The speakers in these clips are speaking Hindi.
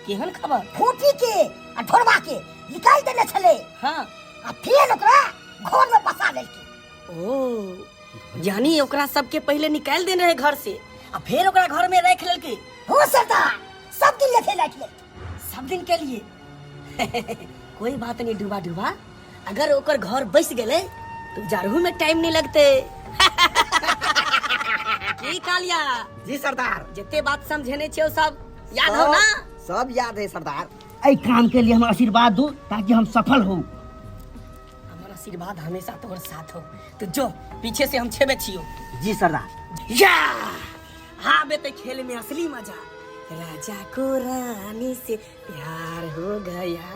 केहन खबर? फूटी के आ ढोरवा के निकाल देने छले। हां आ फिर ओकरा घर में बसा लेलके। ओ जानी ओकरा सबके पहले निकाल देने रहे घर से आ फिर ओकरा घर में रख लेलके। हो सरदार, सब दिन लेके रख ले। सब दिन के लिए कोई बात नहीं डूबा डूबा, अगर ओकर घर बस गेले तो जारहू में टाइम नहीं लगते। की कालिया? जी सरदार। जितने बात समझने छे सब याद हो ना? सब याद है सरदार। ऐ काम के लिए हम आशीर्वाद दो ताकि हम सफल हो। हमारा आशीर्वाद हमेशा तोहर साथ हो। तो जो पीछे से हम छेबे छियो। जी सरदार। या हाँ बेटे, खेल में असली मजा। राजा को रानी से प्यार हो गया।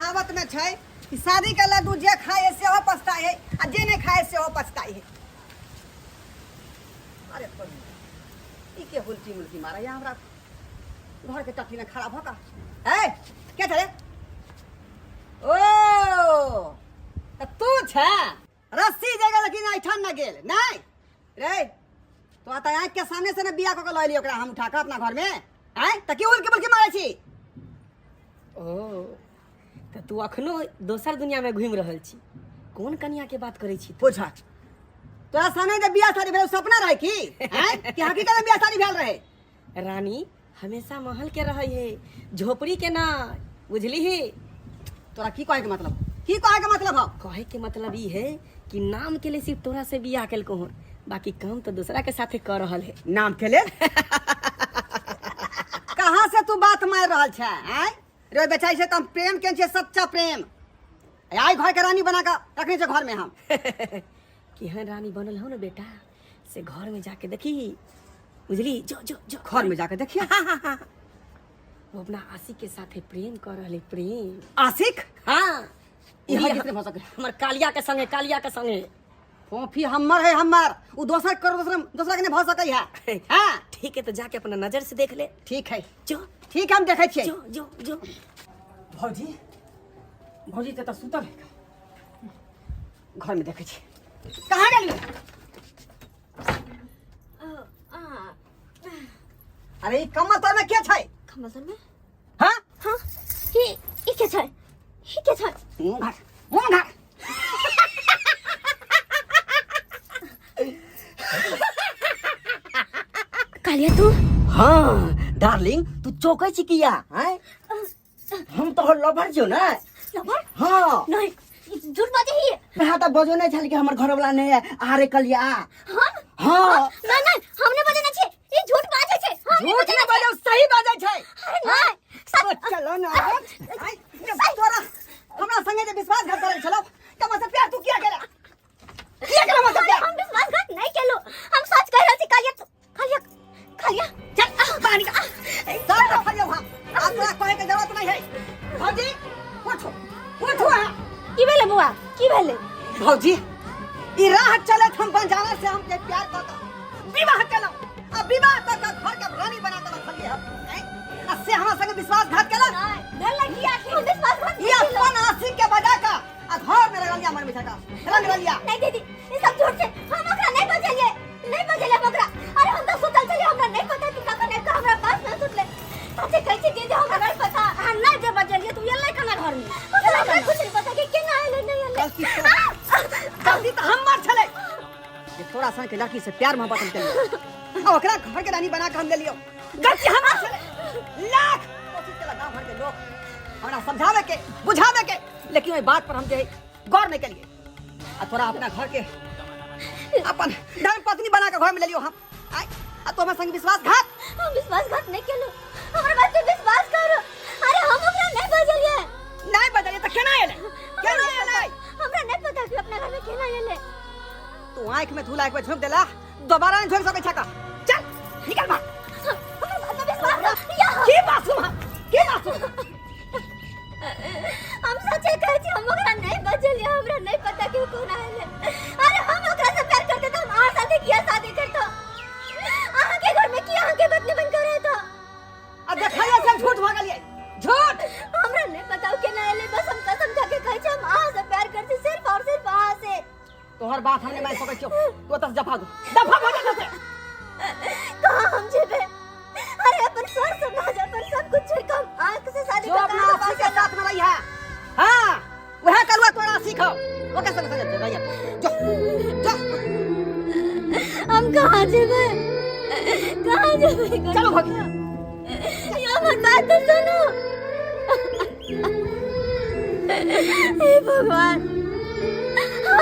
आवत में छै कि शादी के लड्डू जे खाए से हो पछताए है आ जे नहीं खाए से हो पछताए है। अरे प्रभु, ई के हुलकी मुलकी मारा या हमरा घर के टट्टी में खड़ा भका है क्या करे? ओ त तू छ रस्सी जगह लेकिन ऐठन न गेल नहीं रे। तो आता आंख के सामने से न बिया क के लइली ओकरा हम उठा के अपना घर में हैं त की हुलकी मुलकी मारै छी? ओ तो तू अखनो दोसर दुनिया में घूम रहल छी। कौन कन्या के बात करे छी? पूछा तोरा सामने जे बियाह शादी भेल सपना रहे की हैं कि हकीकत में बियाह शादी भेल रहे? रानी हमेशा महल के रहे है, झोपड़ी के ना, बुझली है? तोरा की कहे के मतलब? की कहे के मतलब हो? कहे के मतलब ई है कि नाम के लिए सिर्फ तोरा से बियाह केल को, बाकी काम तो दूसरा के साथे कर रहल है। नाम के ले कहां से तू बात मार रहल छ हैं? रे बेचाई से तुम प्रेम के छे, सच्चा प्रेम। आई घर के रानी बना के रखने छे घर में हम। केहन रानी बनल हो ना बेटा, से घर में जाके देखी, बुझली? जो जो जो घर में जाके देखिए। वो अपना आशिक के साथे प्रेम कर रहले। प्रेम आशिक? हाँ, इहा किसने हो सके? हमर कालिया के संगे, कालिया के संगे। फोफी हमर है हमर, उ दोसर कर दूसरा के नहीं भ सकै है। हां ठीक है, तो जाके अपना नजर से देख ले। ठीक है, जो ठीक हम देखै छियै। जो जो जो भौजी भौजी त सुतल है, घर में देखै छी। कहाँ गेली? अरे ई कमर तर में के छै? कमर में? हां हाँ ई के छै? ई के छै? मुंह घाट, मुंह घाट। कालिया तू? हाँ डार्लिंग, तू चौकै छी किया? हैं? हम तो लवर जो ना। लवर? हाँ नहीं, झूठ बाजे ही। मैं तो बजो नहीं छल कि हमर घर वाला नहीं है। अरे कलिया हाँ हाँ नहीं नहीं, हमने बजे नहीं छे, ई झूठ बाजे छे। झूठ नहीं बाजो, सही बाजै छै। अरे नहीं, सच। चलो ना आई तोरा हमरा संगे जे विश्वासघात करल छलो, त हमसे प्यार तू किया केला? किया केला हमसे प्यार? हम विश्वासघात नहीं केलो, हम सच कह रहल छी। कालिया कालिया कालिया चल पानी का सब रखियो। हां अब तोरा कहे के जरूरत नहीं है। भौजी उठो उठो। की भेले बुआ? की भेले? भौजी ई राह चलत हम बंजारा से हमके प्यार करता विवाह केलो, अब विवाह तक घर के रानी बना के रखलिए हम हैं? अससे हमरा संगे विश्वासघात केला? नहीं डर लगी आखिर हम विश्वासघात ये अपन आशिक के बजा का आ घर में रंग लिया, मन में छका रंग लिया। नहीं दीदी, ये सब झूठ छे। हम ओकरा नहीं बजेलिए, नहीं बजेलिए ओकरा। अरे हम तो सुतल छलिए, हमरा नहीं पता कि कखन एक हमरा पास न सुतले। सच्चे कहै छी दीदी, हमरा नहीं पता। हां नहीं जे बजेलिए तू एलै कना घर में? हमरा कुछ नहीं पता कि केना आइले नहीं आइले। गलती तो हमर छले जे थोड़ा सा के लड़की से प्यार मोहब्बत हम केलियो, ओकरा घर के रानी बना के हम लेलियो। गलती हमर छले। लाख कोशिश केला गांव भर के लोग हमरा समझावे के, बुझावे के, लेकिन ओई बात पर हम जे गौर नहीं केलिए। आ थोड़ा अपना घर के अपन धर्म पत्नी बना के घर में लेलियो हम। आई आ तो हमर संग विश्वासघात? हम विश्वासघात नहीं केलो, हमरा बात पे विश्वास करो। अरे हम ओकरा नहीं बजेलिए। नहीं बदले तो केना एले? केना एले? हमरा नहीं पता कि अपना घर में केना आइले। तू आंख में धूला एक बार झोंक देला, दोबारा नहीं झोंक सकै छका। चल निकल बाहर। हमरा बात पे विश्वास करो। या की मासूम है? की मासूम? हम सच्चे कहै छी, हम ओकरा नहीं बजेलिए, हमरा नहीं पता कि कोन आइले। अरे हम ओकरा से प्यार हमर बात हमने मैं सकै छियो तू ओतस दफा हो जा से कहाँ हम जेबे अरे अपन सर समाज अपन सब कुछ छोड़ कम आंख से शादी जो अपना आशी के साथ में रही है हां वह कलवा तोरा सीखो वो कैसे समझ रही है जो हम कहाँ जेबे चलो भाग या मत बात तो सुनो हे भगवान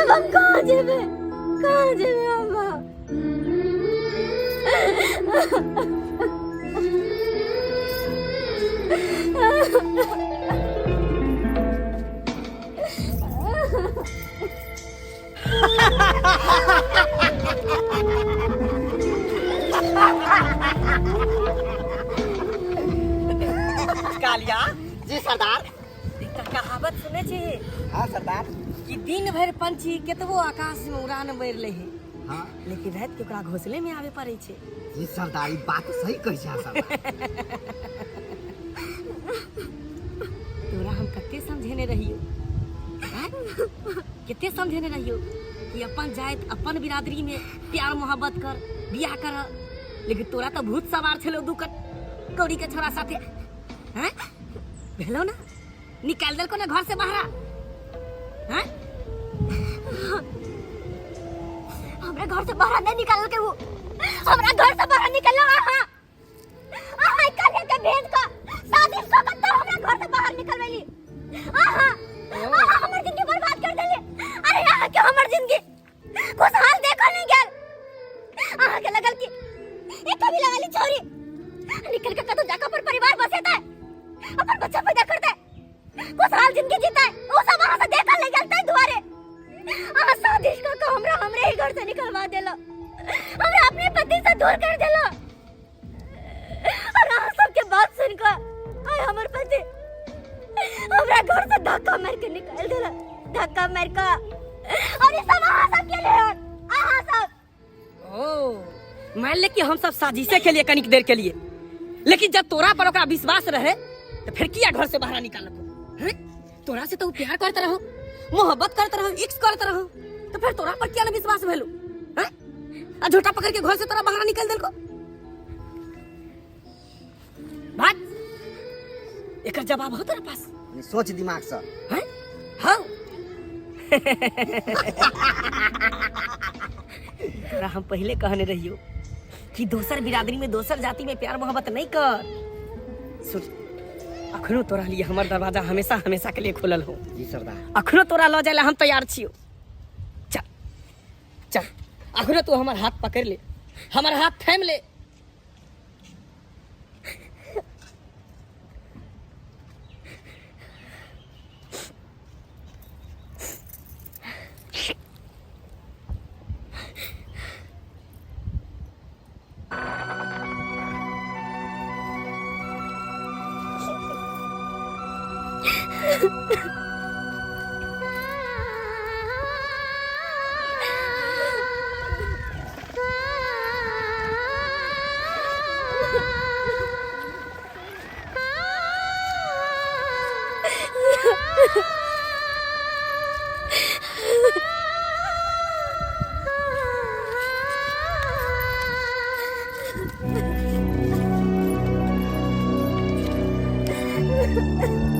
हम कहाँ जेबे हम कालिया जी सरदार एकटा कहावत सुने छी हाँ सरदार कि दिन भर पंछी केतबो आकाश में उड़ान मारि ले है हाँ लेकिन रात के ओकरा घोंसले में आवे पड़े छे। जी सरदार ई बात सही कहै छै सरदार तोरा हम कते समझेने रहियो हैं? कते समझेने रहियो कि अपन जात अपन बिरादरी में प्यार मोहब्बत कर बियाह कर, लेकिन तोरा तो भूत सवार छलो दू कौड़ी के छोरा साथे हैं भेलो ना निकाल देलको ना घर से बाहर हैं। हमरा घर से बाहर नहीं निकाल के वो हमरा घर से बाहर निकलो आहा कन्या के भेज का शादी को कत्ता हमरा घर से बाहर निकलवेली आहा हमर जिंदगी बर्बाद कर देले। अरे आहा के हमर जिंदगी खुशहाल देखो नहीं गेल आहा के लगल की एक कबीला वाली छोरी निकल के कतो जगह पर परिवार बसेता है अपन बच्चा पैदा करता है खुशहाल जिंदगी जीता है वो सब वहां से देखा ले गलता है दुआरे साजिश को हमरे ही घर से निकलवा देला हमरा अपने पति से दूर कर देला और सबके बात सुनकर आय हमर पति हमरा घर से धक्का मार के निकाल देला धक्का मार का और ये सब सब के लिए सब ओ मान ले कि हम सब साजिशे के लिए कनिक देर के लिए, लेकिन जब तोरा पर ओकरा विश्वास रहे तो फिर किया घर से बाहर निकालत हैं? तोरा से तो प्यार करते रहो मोहब्बत करते रहो इश्क करते रहो तो फिर तोरा पर क्या ना विश्वास भेलो हैं? आ झूठा पकड़ के घर से तोरा बाहर निकाल देलको भाग एकर जवाब हो तेरे पास सोच दिमाग से हैं? हाँ तोरा हम पहले कहने रहियो कि दोसर बिरादरी में दोसर जाति में प्यार मोहब्बत नहीं कर। सुन अखनो तोरा लिए हमर दरवाजा हमेशा हमेशा के लिए खुलल हो। जी सरदार अखनो तोरा लो जाए हम तैयार छियो। चल चल अखनो तू हमर हाथ पकड़ ले हमर हाथ थाम ले। Ha ha ha.